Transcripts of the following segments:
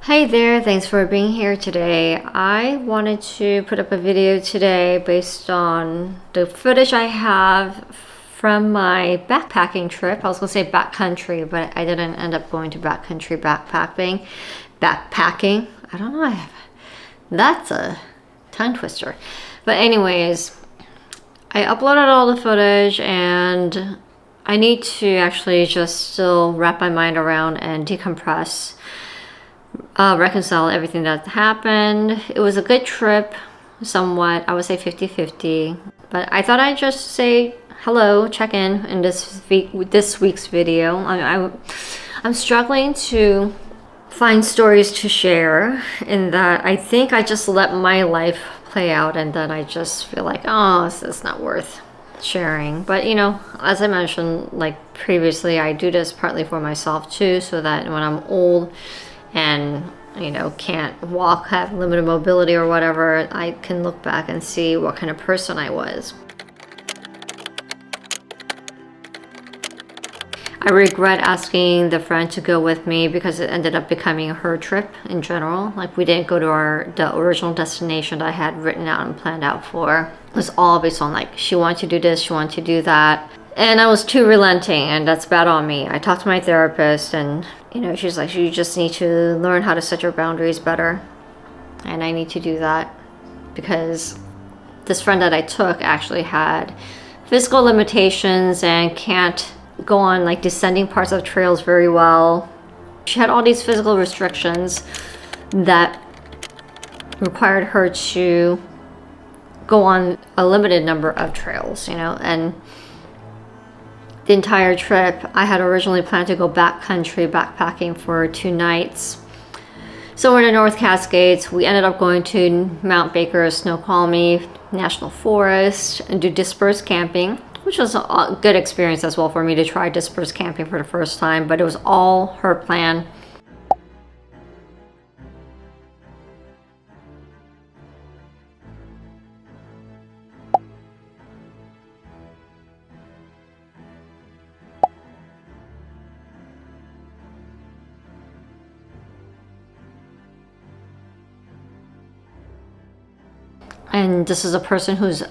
Hey there, thanks for being here today. I wanted to put up a video today based on the footage I have from my backpacking trip. I was gonna say backcountry, but I didn't end up going to backcountry backpacking. I don't know, that's a tongue twister. But anyways, I uploaded all the footage and I need to actually just still wrap my mind around and decompress. Reconcile everything that happened. It was a good trip, somewhat. I would say 50-50. But I thought I'd just say hello, check in this week's video. I'm struggling to find stories to share in that I think I just let my life play out and then I just feel like, oh, this is not worth sharing. But you know, as I mentioned like previously, I do this partly for myself too, so that when I'm old and you know can't walk, have limited mobility or whatever, I can look back and see what kind of person I was. I regret asking the friend to go with me because it ended up becoming her trip in general. Like we didn't go to the original destination that I had written out and planned out for. It was all based on like she wanted to do this, she wanted to do that. And I was too relenting, and that's bad on me. I talked to my therapist and you know, she's like, you just need to learn how to set your boundaries better. And I need to do that because this friend that I took actually had physical limitations and can't go on like descending parts of trails very well. She had all these physical restrictions that required her to go on a limited number of trails, you know, and the entire trip, I had originally planned to go backcountry backpacking for 2 nights. So we're in the North Cascades. We ended up going to Mount Baker, Snoqualmie National Forest and do dispersed camping, which was a good experience as well for me to try dispersed camping for the first time, but it was all her plan. And this is a person who's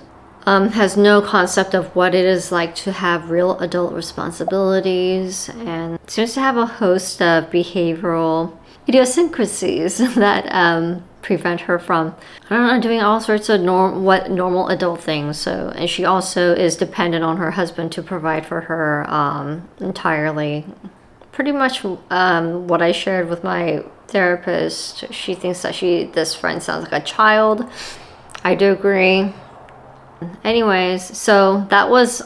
has no concept of what it is like to have real adult responsibilities and seems to have a host of behavioral idiosyncrasies that prevent her from, I don't know, doing all sorts of normal adult things. So, and she also is dependent on her husband to provide for her entirely. Pretty much what I shared with my therapist. She thinks that this friend sounds like a child. I do agree. Anyways, so that was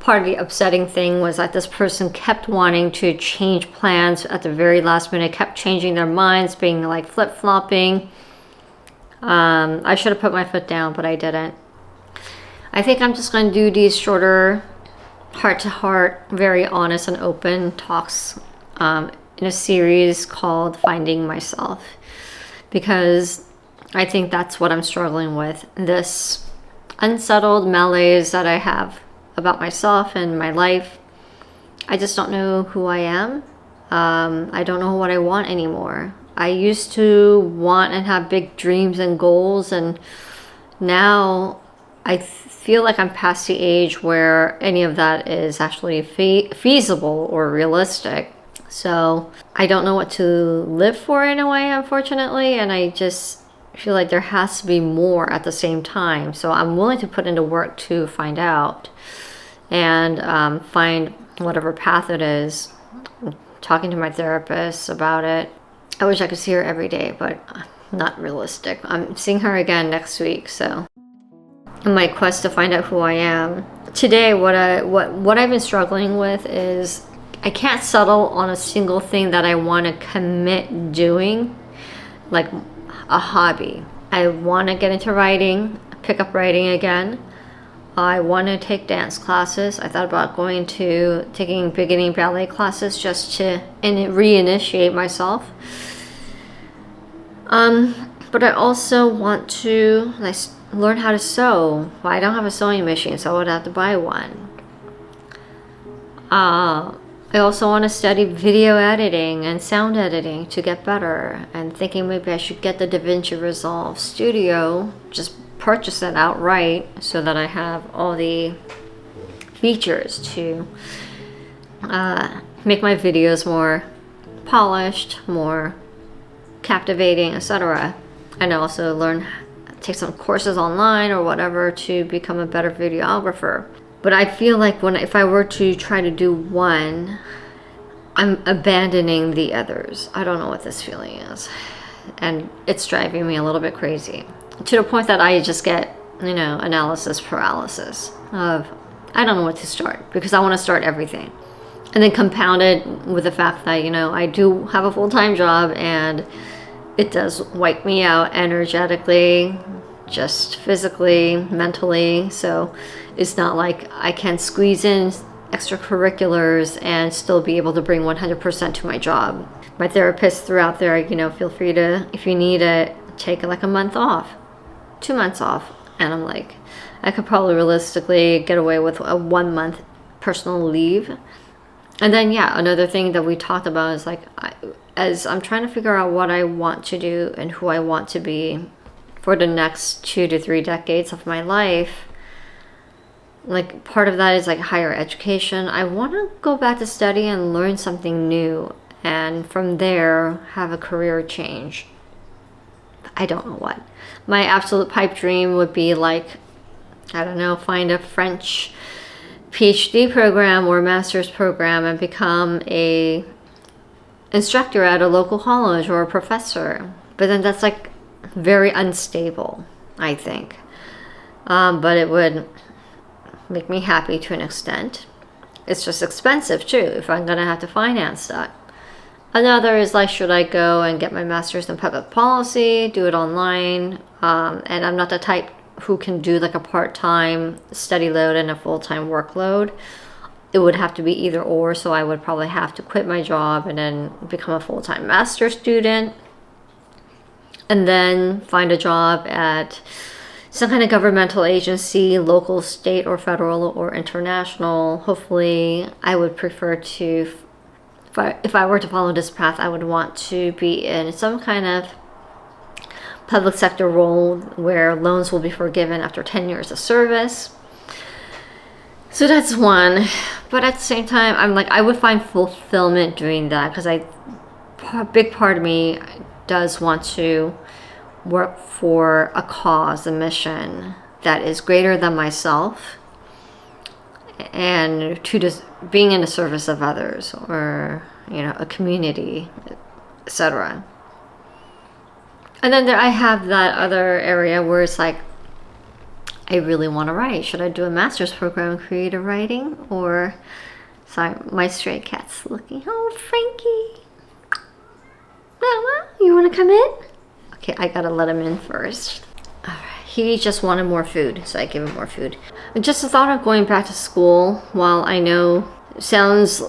part of the upsetting thing, was that this person kept wanting to change plans at the very last minute, kept changing their minds, being like flip-flopping. I should have put my foot down, but I didn't. I think I'm just going to do these shorter heart-to-heart, very honest and open talks in a series called Finding Myself, because I think that's what I'm struggling with. This unsettled malaise that I have about myself and my life. I just don't know who I am. I don't know what I want anymore. I used to want and have big dreams and goals, and now I feel like I'm past the age where any of that is actually feasible or realistic. So I don't know what to live for in a way, unfortunately, and I just feel like there has to be more at the same time. So I'm willing to put into work to find out and find whatever path it is. I'm talking to my therapist about it. I wish I could see her every day, but not realistic. I'm seeing her again next week, so in my quest to find out who I am. Today, what I've been struggling with is I can't settle on a single thing that I want to commit doing, like a hobby. I want to get into writing, pick up writing again. I want to take dance classes. I thought about taking beginning ballet classes just to reinitiate myself. But I also want to learn how to sew. Well, I don't have a sewing machine, so I would have to buy one. I also want to study video editing and sound editing to get better, and thinking maybe I should get the DaVinci Resolve Studio, just purchase it outright so that I have all the features to make my videos more polished, more captivating, etc. And also take some courses online or whatever to become a better videographer. But I feel like if I were to try to do one, I'm abandoning the others. I don't know what this feeling is. And it's driving me a little bit crazy. To the point that I just get, analysis paralysis of, I don't know what to start, because I want to start everything. And then compounded with the fact that, I do have a full-time job, and it does wipe me out energetically, just physically, mentally. So it's not like I can squeeze in extracurriculars and still be able to bring 100% to my job. My therapist threw out there, feel free to, if you need it, take like a month off, 2 months off. And I'm like, I could probably realistically get away with a 1 month personal leave. And then, another thing that we talked about is like, as I'm trying to figure out what I want to do and who I want to be for the next 2 to 3 decades of my life, like part of that is like higher education. I want to go back to study and learn something new, and from there have a career change. I don't know what. My absolute pipe dream would be like, I don't know, find a French PhD program or master's program and become a instructor at a local college or a professor. But then that's like very unstable, I think. But it would make me happy to an extent. It's just expensive too, if I'm gonna have to finance that. Another is like, should I go and get my master's in public policy, do it online? And I'm not the type who can do like a part-time study load and a full-time workload. It would have to be either or, so I would probably have to quit my job and then become a full-time master's student, and then find a job at some kind of governmental agency, local, state, or federal, or international. Hopefully, I would prefer to, if I were to follow this path, I would want to be in some kind of public sector role where loans will be forgiven after 10 years of service. So that's one. But at the same time, I'm like, I would find fulfillment doing that, because a big part of me does want to work for a cause, a mission that is greater than myself, and to just being in the service of others, or a community, etc. And then I have that other area where it's like, I really want to write. Should I do a master's program in creative writing? Or, sorry, my stray cat's looking. Oh, Frankie. Mama, you want to come in? Okay, I gotta let him in first. All right, he just wanted more food, so I gave him more food. Just the thought of going back to school, while I know it sounds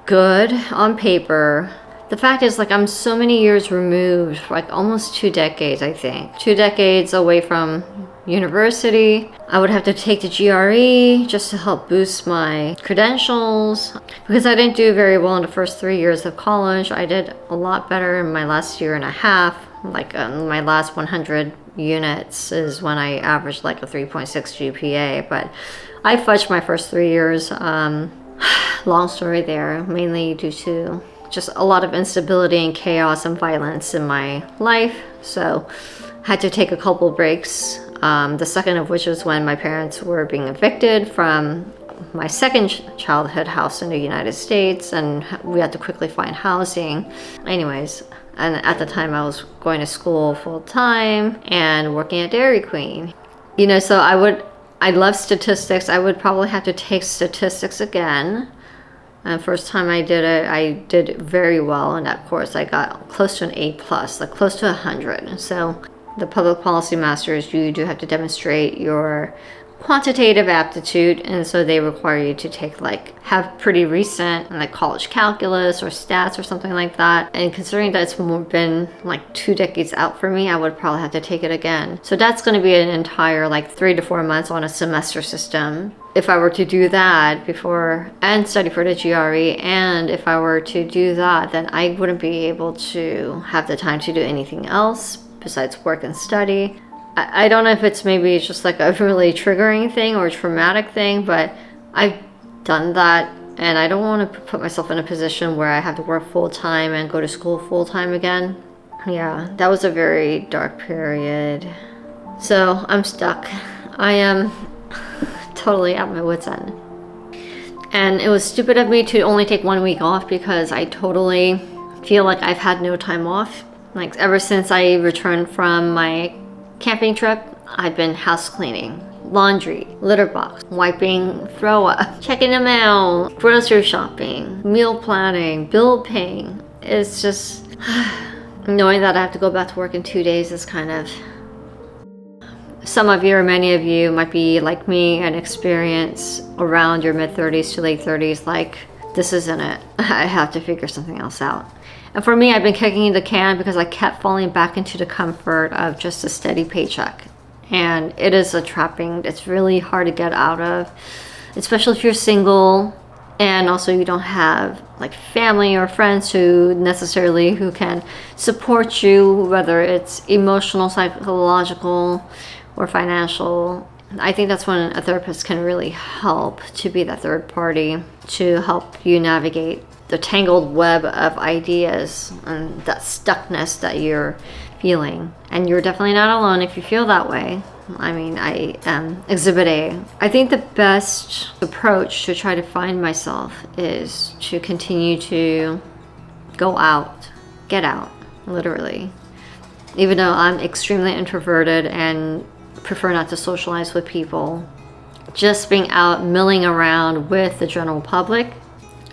good on paper, the fact is, like, I'm so many years removed, like almost 2 decades, I think. 2 decades away from university. I would have to take the GRE just to help boost my credentials, because I didn't do very well in the first 3 years of college. I did a lot better in my last year and a half. Like my last 100 units is when I averaged like a 3.6 GPA, but I fudged my first 3 years. Long story there, mainly due to just a lot of instability and chaos and violence in my life. So I had to take a couple breaks. The second of which was when my parents were being evicted from my second childhood house in the United States, and we had to quickly find housing. Anyways, and at the time I was going to school full time and working at Dairy Queen. So I love statistics. I would probably have to take statistics again. And first time I did it, I did very well in that course. I got close to an A+, like close to 100. So the public policy masters, you do have to demonstrate your quantitative aptitude, and so they require you to take have pretty recent college calculus or stats or something like that. And considering that it's been 2 decades out for me, I would probably have to take it again. So that's going to be an entire 3 to 4 months on a semester system. If I were to do that before and study for the GRE, and if I were to do that, then I wouldn't be able to have the time to do anything else besides work and study. I don't know if it's maybe just a really triggering thing or a traumatic thing, but I've done that, and I don't want to put myself in a position where I have to work full-time and go to school full-time again. Yeah, that was a very dark period. So I'm stuck. I am totally at my wit's end. And it was stupid of me to only take 1 week off, because I totally feel like I've had no time off. Ever since I returned from my camping trip, I've been house cleaning, laundry, litter box, wiping throw up, checking the mail, grocery shopping, meal planning, bill paying. It's just knowing that I have to go back to work in 2 days is kind of... Some of you or many of you might be like me and experience around your mid-30s to late 30s this isn't it. I have to figure something else out. And for me, I've been kicking the can because I kept falling back into the comfort of just a steady paycheck. And it is a trapping that's really hard to get out of, especially if you're single, and also you don't have family or friends who can support you, whether it's emotional, psychological, or financial. I think that's when a therapist can really help, to be that third party to help you navigate the tangled web of ideas and that stuckness that you're feeling. And you're definitely not alone if you feel that way. I mean, I am Exhibit A. I think the best approach to try to find myself is to continue to go out, get out, literally. Even though I'm extremely introverted and prefer not to socialize with people, just being out milling around with the general public,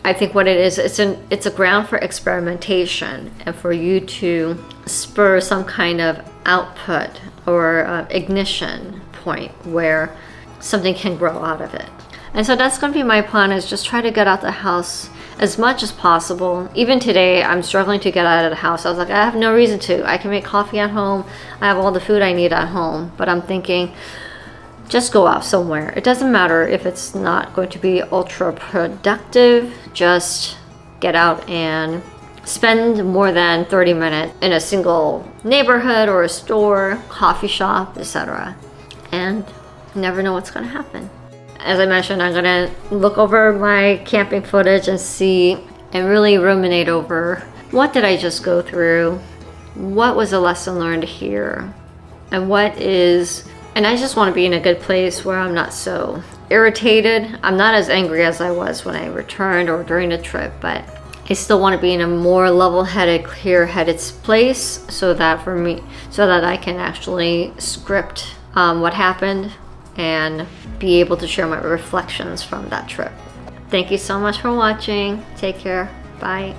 I think what it is, it's a ground for experimentation and for you to spur some kind of output or ignition point where something can grow out of it. And so that's going to be my plan, is just try to get out the house as much as possible. Even today, I'm struggling to get out of the house. I was I have no reason to. I can make coffee at home. I have all the food I need at home. But I'm thinking, just go out somewhere. It doesn't matter if it's not going to be ultra productive. Just get out and spend more than 30 minutes in a single neighborhood or a store, coffee shop, etc. And you never know what's going to happen. As I mentioned, I'm going to look over my camping footage and see and really ruminate over, what did I just go through? What was a lesson learned here? And I just want to be in a good place where I'm not so irritated. I'm not as angry as I was when I returned or during the trip, but I still want to be in a more level-headed, clear-headed place so that I can actually script what happened and be able to share my reflections from that trip. Thank you so much for watching. Take care. Bye.